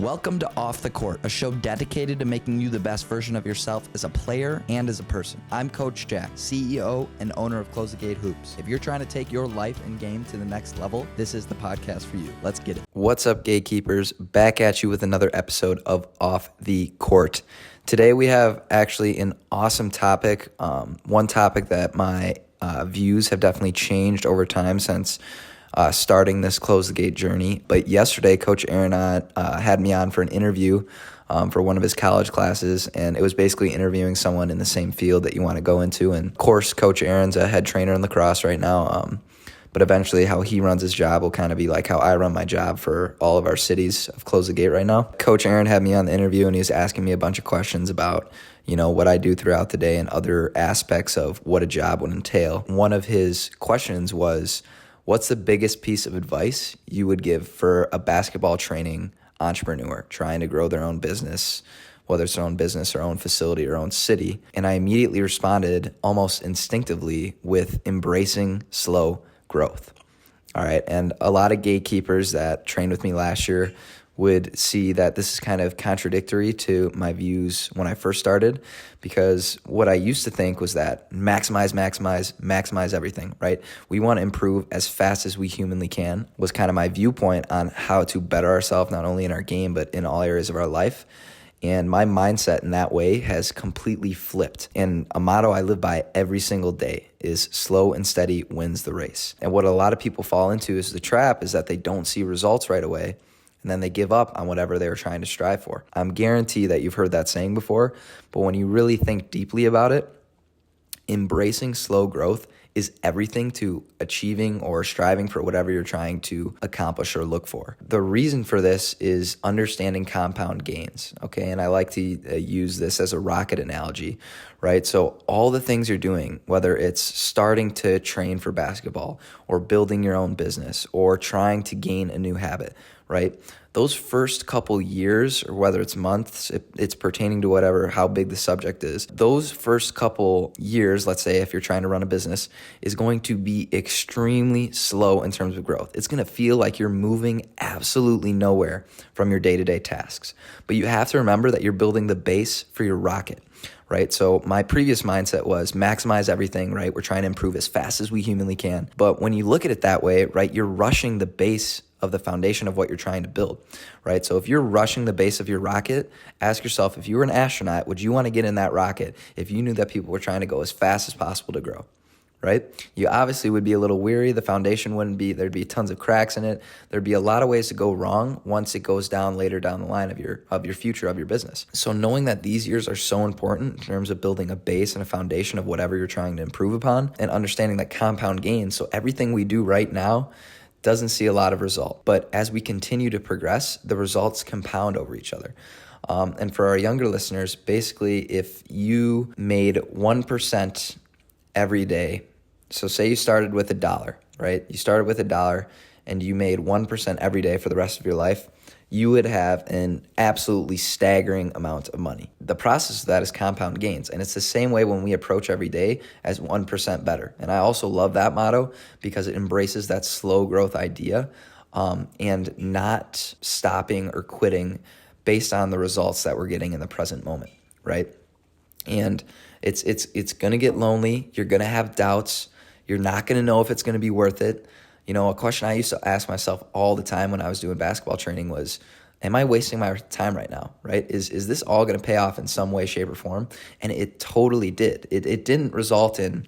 Welcome to Off the Court, a show dedicated to making you the best version of yourself as a player and as a person. I'm Coach Jack, CEO and owner of Close the Gate Hoops. If you're trying to take your life and game to the next level, this is the podcast for you. Let's get it. What's up, gatekeepers? Back at you with another episode of Off the Court. Today we have actually an awesome topic, one topic that my views have definitely changed over time since starting this Close the Gate journey. But yesterday, Coach Aaron had me on for an interview for one of his college classes, and it was basically interviewing someone in the same field that you want to go into. And of course, Coach Aaron's a head trainer in lacrosse right now, but eventually how he runs his job will kind of be like how I run my job for all of our cities of Close the Gate right now. Coach Aaron had me on the interview, and he was asking me a bunch of questions about what I do throughout the day and other aspects of what a job would entail. One of his questions was, what's the biggest piece of advice you would give for a basketball training entrepreneur trying to grow their own business, whether it's their own business or own facility or own city? And I immediately responded almost instinctively with embracing slow growth. All right. And a lot of gatekeepers that trained with me last year would see that this is kind of contradictory to my views when I first started, because what I used to think was that maximize everything, right? We want to improve as fast as we humanly can was kind of my viewpoint on how to better ourselves, not only in our game, but in all areas of our life. And my mindset in that way has completely flipped. And a motto I live by every single day is slow and steady wins the race. And what a lot of people fall into is the trap is that they don't see results right away, and then they give up on whatever they were trying to strive for. I'm guaranteed that you've heard that saying before, but when you really think deeply about it, embracing slow growth is everything to achieving or striving for whatever you're trying to accomplish or look for. The reason for this is understanding compound gains, okay? And I like to use this as a rocket analogy, right? So all the things you're doing, whether it's starting to train for basketball or building your own business or trying to gain a new habit, right? Those first couple years, or whether it's months, it's pertaining to how big the subject is. Those first couple years, let's say if you're trying to run a business, is going to be extremely slow in terms of growth. It's going to feel like you're moving absolutely nowhere from your day-to-day tasks. But you have to remember that you're building the base for your rocket, right? So my previous mindset was maximize everything, right? We're trying to improve as fast as we humanly can. But when you look at it that way, right, you're rushing the base of the foundation of what you're trying to build, right? So if you're rushing the base of your rocket, ask yourself, if you were an astronaut, would you want to get in that rocket if you knew that people were trying to go as fast as possible to grow, right? You obviously would be a little weary. The foundation there'd be tons of cracks in it. There'd be a lot of ways to go wrong once it goes down later down the line of your future, of your business. So knowing that these years are so important in terms of building a base and a foundation of whatever you're trying to improve upon, and understanding that compound gains. So everything we do right now doesn't see a lot of result. But as we continue to progress, the results compound over each other. And for our younger listeners, basically, if you made 1% every day, so say you started with $1, right? You started with $1 and you made 1% every day for the rest of your life, you would have an absolutely staggering amount of money. The process of that is compound gains. And it's the same way when we approach every day as 1% better. And I also love that motto because it embraces that slow growth idea and not stopping or quitting based on the results that we're getting in the present moment, right? And it's going to get lonely. You're going to have doubts. You're not going to know if it's going to be worth it. A question I used to ask myself all the time when I was doing basketball training was, am I wasting my time right now, right? Is this all going to pay off in some way, shape, or form? And it totally did. It didn't result in,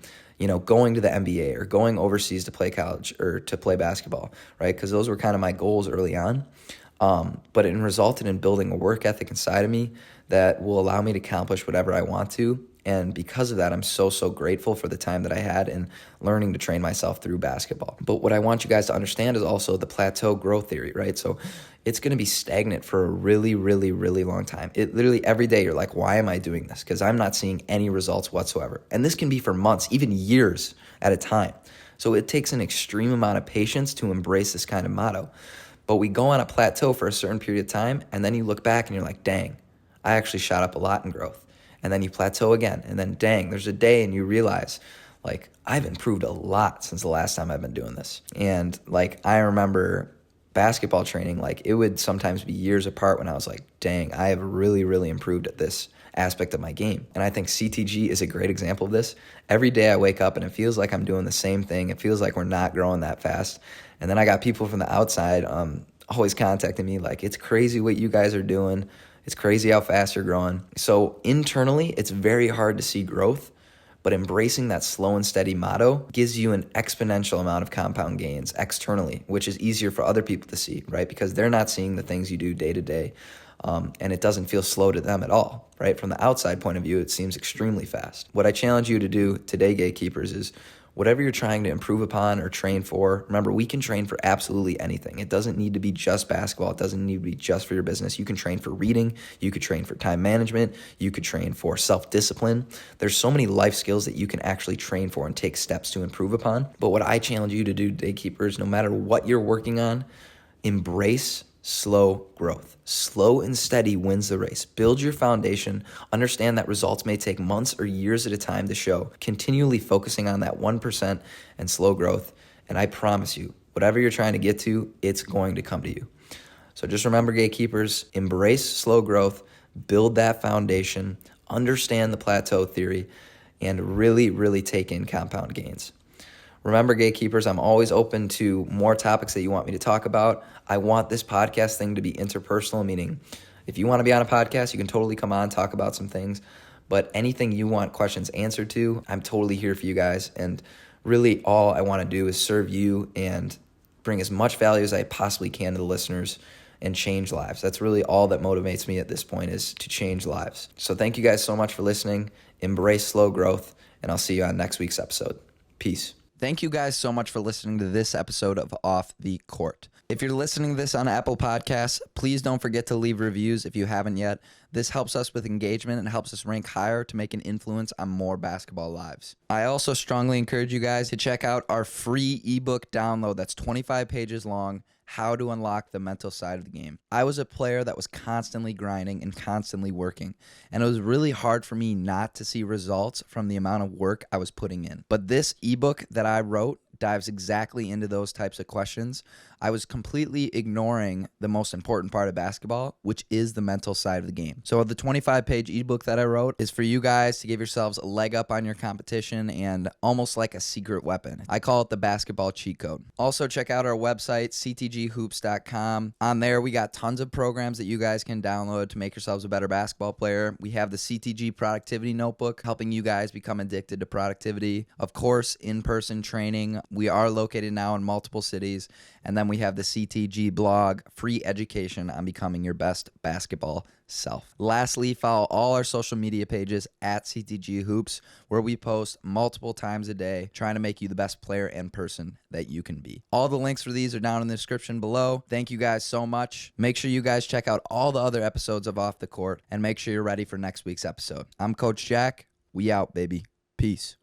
going to the NBA or going overseas to play college or to play basketball, right? Because those were kind of my goals early on. But it resulted in building a work ethic inside of me that will allow me to accomplish whatever I want to. And because of that, I'm so grateful for the time that I had in learning to train myself through basketball. But what I want you guys to understand is also the plateau growth theory, right? So it's going to be stagnant for a really, really, really long time. It literally every day you're like, why am I doing this? Because I'm not seeing any results whatsoever. And this can be for months, even years at a time. So it takes an extreme amount of patience to embrace this kind of motto. But we go on a plateau for a certain period of time, and then you look back and you're like, dang, I actually shot up a lot in growth. And then you plateau again, and then dang, there's a day and you realize, I've improved a lot since the last time I've been doing this. And I remember basketball training, like it would sometimes be years apart when I was like, dang, I have really, really improved at this aspect of my game. And I think CTG is a great example of this. Every day I wake up and it feels like I'm doing the same thing. It feels like we're not growing that fast. And then I got people from the outside always contacting me like, it's crazy what you guys are doing. It's crazy how fast you're growing. So internally, it's very hard to see growth, but embracing that slow and steady motto gives you an exponential amount of compound gains externally, which is easier for other people to see, right? Because they're not seeing the things you do day to day. And it doesn't feel slow to them at all, right? From the outside point of view, it seems extremely fast. What I challenge you to do today, gatekeepers, is whatever you're trying to improve upon or train for, remember, we can train for absolutely anything. It doesn't need to be just basketball. It doesn't need to be just for your business. You can train for reading. You could train for time management. You could train for self-discipline. There's so many life skills that you can actually train for and take steps to improve upon. But what I challenge you to do, gatekeepers, no matter what you're working on, embrace slow growth. Slow and steady wins the race. Build your foundation. Understand that results may take months or years at a time to show. Continually focusing on that 1% and slow growth. And I promise you, whatever you're trying to get to, it's going to come to you. So just remember, gatekeepers, embrace slow growth, build that foundation, understand the plateau theory, and really, really take in compound gains. Remember, gatekeepers, I'm always open to more topics that you want me to talk about. I want this podcast thing to be interpersonal, meaning if you want to be on a podcast, you can totally come on, talk about some things. But anything you want questions answered to, I'm totally here for you guys. And really all I want to do is serve you and bring as much value as I possibly can to the listeners and change lives. That's really all that motivates me at this point, is to change lives. So thank you guys so much for listening. Embrace slow growth, and I'll see you on next week's episode. Peace. Thank you guys so much for listening to this episode of Off the Court. If you're listening to this on Apple Podcasts, please don't forget to leave reviews if you haven't yet. This helps us with engagement and helps us rank higher to make an influence on more basketball lives. I also strongly encourage you guys to check out our free ebook download that's 25 pages long, How to Unlock the Mental Side of the Game. I was a player that was constantly grinding and constantly working, and it was really hard for me not to see results from the amount of work I was putting in. But this ebook that I wrote dives exactly into those types of questions. I was completely ignoring the most important part of basketball, which is the mental side of the game. So the 25-page ebook that I wrote is for you guys to give yourselves a leg up on your competition and almost like a secret weapon. I call it the basketball cheat code. Also, check out our website, ctghoops.com. On there, we got tons of programs that you guys can download to make yourselves a better basketball player. We have the CTG Productivity Notebook, helping you guys become addicted to productivity. Of course, in-person training. We are located now in multiple cities. And then we have the CTG blog, free education on becoming your best basketball self. Lastly, follow all our social media pages at CTG Hoops, where we post multiple times a day, trying to make you the best player and person that you can be. All the links for these are down in the description below. Thank you guys so much. Make sure you guys check out all the other episodes of Off the Court, and make sure you're ready for next week's episode. I'm Coach Jack. We out, baby. Peace.